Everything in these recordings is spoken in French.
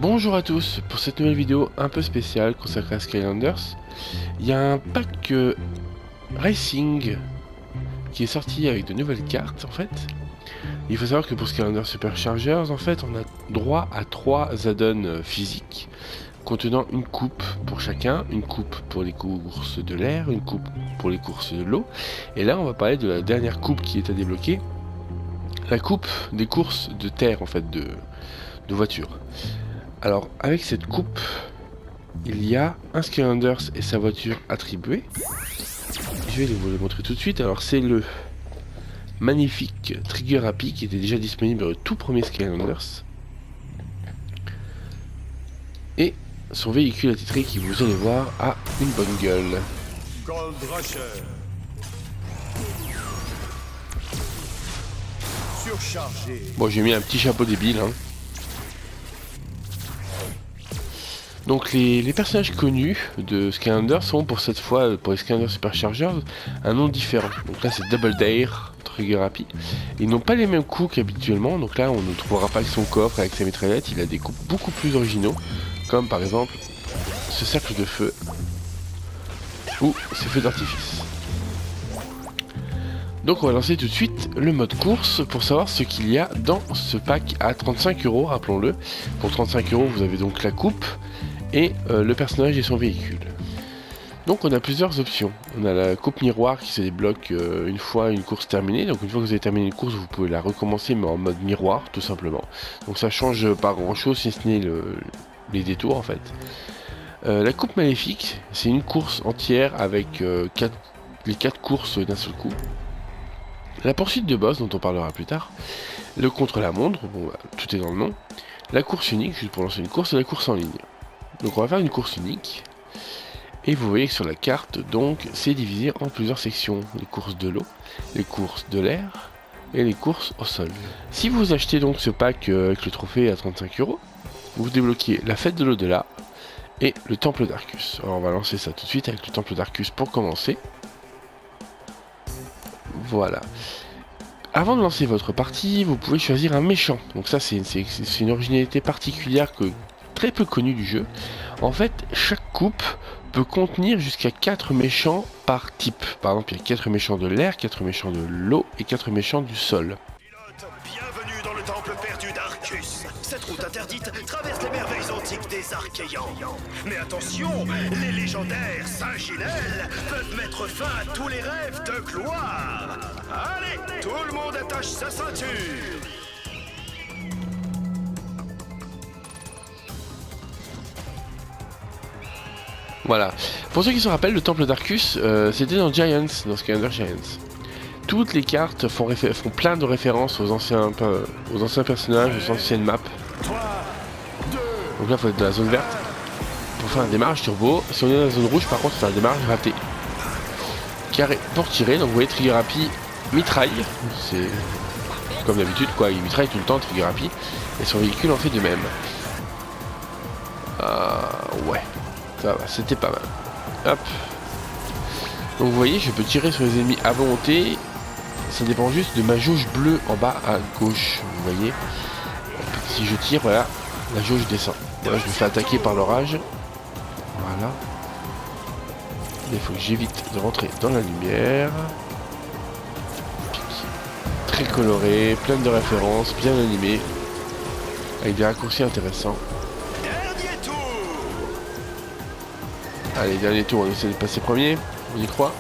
Bonjour à tous, pour cette nouvelle vidéo un peu spéciale consacrée à Skylanders, il y a un pack Racing qui est sorti avec de nouvelles cartes en fait. Il faut savoir que pour Skylanders Superchargers, en fait, on a droit à 3 add-ons physiques contenant une coupe pour chacun, une coupe pour les courses de l'air, une coupe pour les courses de l'eau. Et là, on va parler de la dernière coupe qui est à débloquer, la coupe des courses de terre en fait, de voitures. Alors, avec cette coupe, il y a un Skylanders et sa voiture attribuée. Je vais vous les montrer tout de suite. Alors, c'est le magnifique Trigger Happy qui était déjà disponible dans le tout premier Skylanders. Et son véhicule attitré qui, vous allez voir, a une bonne gueule. Gold Rusher. Surchargé. Bon, j'ai mis un petit chapeau débile, hein. Donc les personnages connus de Skylanders sont pour cette fois, pour les Skylanders Superchargers, un nom différent. Donc là c'est Double Dare, Trigger Happy. Ils n'ont pas les mêmes coups qu'habituellement, donc là on ne trouvera pas avec son coffre, avec sa mitraillette, il a des coups beaucoup plus originaux, comme par exemple ce cercle de feu, ou ce feu d'artifice. Donc on va lancer tout de suite le mode course pour savoir ce qu'il y a dans ce pack à 35 €, rappelons-le. Pour 35 € vous avez donc la coupe, et le personnage et son véhicule. Donc on a plusieurs options. On a la coupe miroir qui se débloque une fois une course terminée. Donc une fois que vous avez terminé une course, vous pouvez la recommencer mais en mode miroir tout simplement. Donc ça change pas grand chose si ce n'est les détours en fait. La coupe maléfique, c'est une course entière avec les 4 courses d'un seul coup. La poursuite de boss dont on parlera plus tard. Le contre-la-montre, bon, tout est dans le nom. La course unique, juste pour lancer une course, et la course en ligne. Donc on va faire une course unique. Et vous voyez que sur la carte, donc, c'est divisé en plusieurs sections. Les courses de l'eau, les courses de l'air et les courses au sol. Si vous achetez donc ce pack avec le trophée à 35 €, vous débloquez la fête de l'au-delà et le temple d'Arcus. Alors on va lancer ça tout de suite avec le temple d'Arcus pour commencer. Voilà. Avant de lancer votre partie, vous pouvez choisir un méchant. Donc ça c'est une originalité particulière très peu connue du jeu. En fait, chaque coupe peut contenir jusqu'à 4 méchants par type. Par exemple, il y a 4 méchants de l'air, 4 méchants de l'eau et 4 méchants du sol. Pilote, bienvenue dans le temple perdu d'Arcus. Cette route interdite traverse les merveilles antiques des Archéans. Mais attention, les légendaires Saint-Ginelle peuvent mettre fin à tous les rêves de gloire. Allez, tout le monde attache sa ceinture. Voilà. Pour ceux qui se rappellent, le temple d'Arcus, c'était dans Giants, dans Skylanders Giants. Toutes les cartes font plein de références aux anciens personnages, aux anciennes maps. 3, 2, Donc là, il faut être dans la zone verte pour faire un démarrage turbo. Si on est dans la zone rouge, par contre, c'est un démarrage raté. Carré pour tirer. Donc vous voyez, Trigger Happy mitraille. C'est comme d'habitude, quoi. Il mitraille tout le temps, Trigger Happy. Et son véhicule en fait de même. Ouais. Ça va, c'était pas mal. Hop. Donc vous voyez, je peux tirer sur les ennemis à volonté. Ça dépend juste de ma jauge bleue en bas à gauche. Vous voyez. Si je tire, voilà, la jauge descend. Là, je me fais attaquer par l'orage. Voilà. Il faut que j'évite de rentrer dans la lumière. Très coloré, plein de références, bien animé. Avec des raccourcis intéressants. dernier tour. Allez, dernier tour, on essaie de passer premier, on y croit.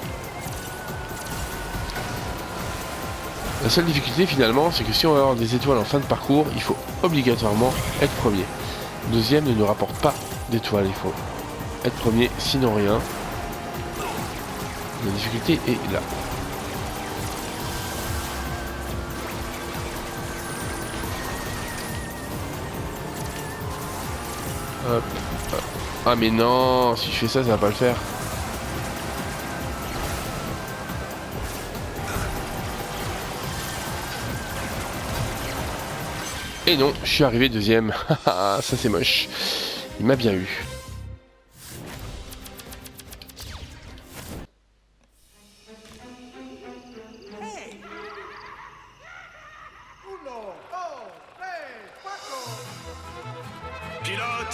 La seule difficulté finalement, c'est que si on veut avoir des étoiles en fin de parcours, il faut obligatoirement être premier. Deuxième ne nous rapporte pas d'étoiles, il faut être premier, sinon rien. La difficulté est là. Hop, hop. Ah mais non, si je fais ça, ça va pas le faire. Et non, je suis arrivé deuxième. Ça c'est moche. Il m'a bien eu. Pilote,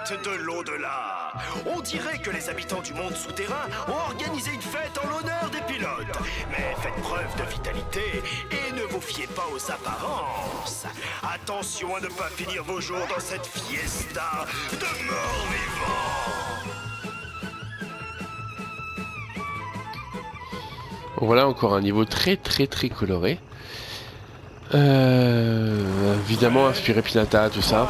fête de l'au-delà. On dirait que les habitants du monde souterrain ont organisé une fête en l'honneur des pilotes. Mais faites preuve de vitalité et ne vous fiez pas aux apparences. Attention à ne pas finir vos jours dans cette fiesta de morts-vivants. Voilà encore un niveau très coloré. Évidemment inspiré Pinata, tout ça.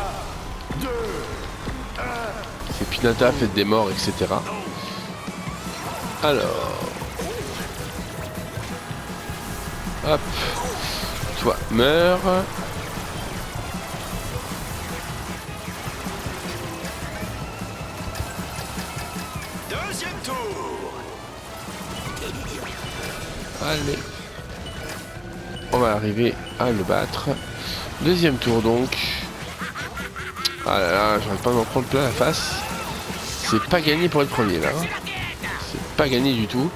C'est Pinata, fête des morts, etc. Alors. Hop. Toi, meurs. Deuxième tour. Allez. On va arriver à le battre. Deuxième tour donc. Ah là là, j'arrête pas d'en prendre plein la face. C'est pas gagné pour être premier là. C'est pas gagné du tout.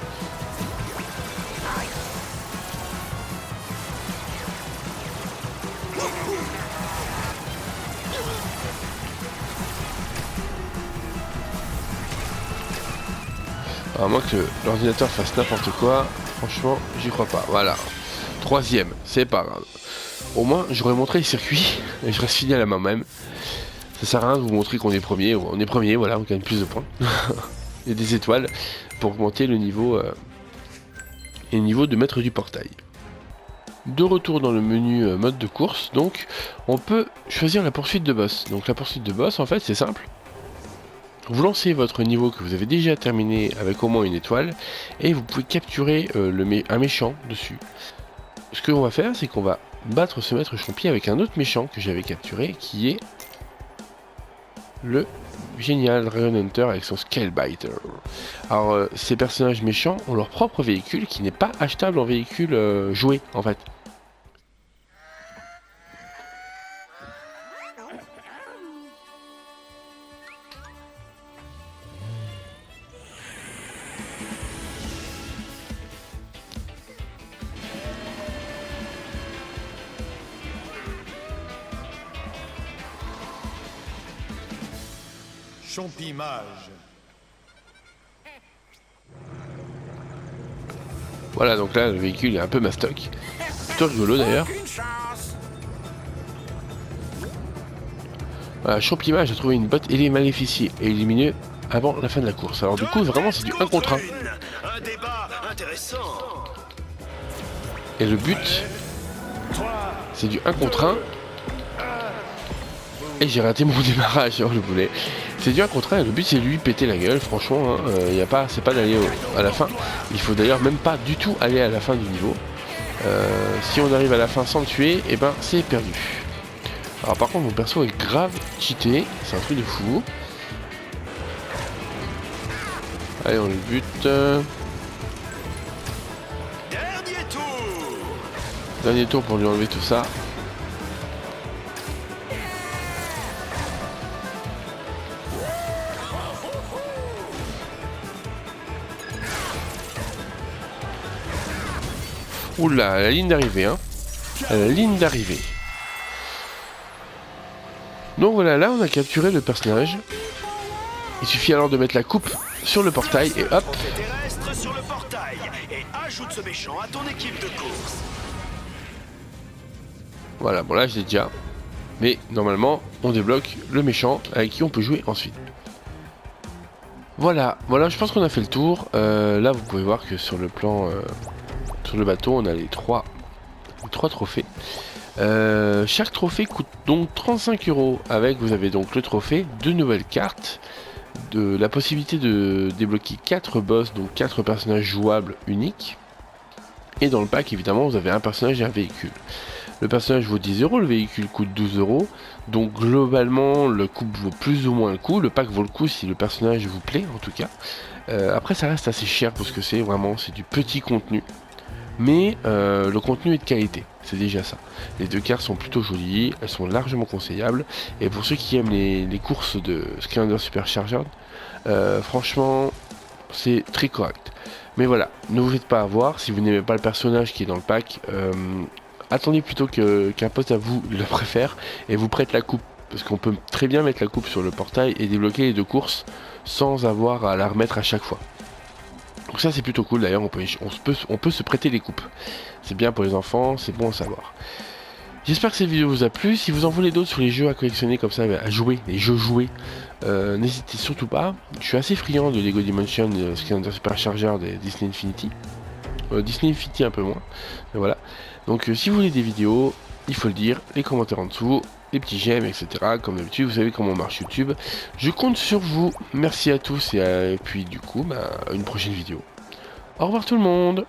À moins que l'ordinateur fasse n'importe quoi, franchement, j'y crois pas. Voilà. Troisième, c'est pas grave. Au moins, j'aurais montré le circuit et je reste fini à la main même. Ça sert à rien de vous montrer qu'on est premier. On est premier, voilà, on gagne plus de points. Et des étoiles pour augmenter le niveau et le niveau de maître du portail. De retour dans le menu mode de course, donc on peut choisir la poursuite de boss. Donc la poursuite de boss, en fait, c'est simple. Vous lancez votre niveau que vous avez déjà terminé avec au moins une étoile et vous pouvez capturer un méchant dessus. Ce que l'on va faire, c'est qu'on va battre ce maître champi avec un autre méchant que j'avais capturé qui est le génial Dragon Hunter avec son Scalebiter. Alors ces personnages méchants ont leur propre véhicule qui n'est pas achetable en véhicule joué en fait. Champimage. Voilà, donc là le véhicule est un peu mastoc. Plutôt rigolo d'ailleurs. Voilà, Champimage a trouvé une botte et les maléficiés et éliminé avant la fin de la course. Alors du coup vraiment c'est du 1 contre 1. Un débat intéressant. Et le but c'est du 1 contre 1. Et j'ai raté mon démarrage, le boulet. C'est du 1 contre 1 et le but c'est de lui péter la gueule, franchement, hein, c'est pas d'aller à la fin. Il faut d'ailleurs même pas du tout aller à la fin du niveau. Si on arrive à la fin sans le tuer, et ben c'est perdu. Alors par contre mon perso est grave cheaté, c'est un truc de fou. Allez on le bute. Dernier tour. Dernier tour pour lui enlever tout ça. Oula, à la ligne d'arrivée, hein. À la ligne d'arrivée. Donc voilà, là on a capturé le personnage. Il suffit alors de mettre la coupe sur le portail et hop. Terrestre sur le portail et ajoute ce méchant à ton équipe de course. Voilà, bon là je l'ai déjà. Mais normalement, on débloque le méchant avec qui on peut jouer ensuite. Voilà, je pense qu'on a fait le tour. Là vous pouvez voir que sur le plan... sur le bateau, on a les trois trophées. Chaque trophée coûte donc 35 €. Avec, vous avez donc le trophée, 2 nouvelles cartes, de la possibilité de débloquer 4 boss, donc 4 personnages jouables uniques. Et dans le pack, évidemment, vous avez un personnage et un véhicule. Le personnage vaut 10 €, le véhicule coûte 12 €. Donc globalement, le coupe vaut plus ou moins le coup. Le pack vaut le coup si le personnage vous plaît, en tout cas. Après, ça reste assez cher parce que c'est du petit contenu. Mais le contenu est de qualité, c'est déjà ça. Les deux cartes sont plutôt jolies, elles sont largement conseillables. Et pour ceux qui aiment les courses de Skylander Supercharged, franchement, c'est très correct. Mais voilà, ne vous faites pas avoir, si vous n'aimez pas le personnage qui est dans le pack, attendez plutôt qu'un pote à vous le préfère et vous prête la coupe parce qu'on peut très bien mettre la coupe sur le portail et débloquer les 2 courses sans avoir à la remettre à chaque fois. Donc ça c'est plutôt cool, d'ailleurs on peut se prêter les coupes. C'est bien pour les enfants, c'est bon à savoir. J'espère que cette vidéo vous a plu. Si vous en voulez d'autres sur les jeux à collectionner comme ça, à jouer, les jeux joués, n'hésitez surtout pas. Je suis assez friand de Lego Dimension, Skylander Supercharger des Disney Infinity. Disney Infinity un peu moins, mais voilà. Donc si vous voulez des vidéos, il faut le dire, les commentaires en dessous, les petits j'aime, etc. Comme d'habitude, vous savez comment marche YouTube. Je compte sur vous. Merci à tous et puis du coup, à une prochaine vidéo. Au revoir tout le monde.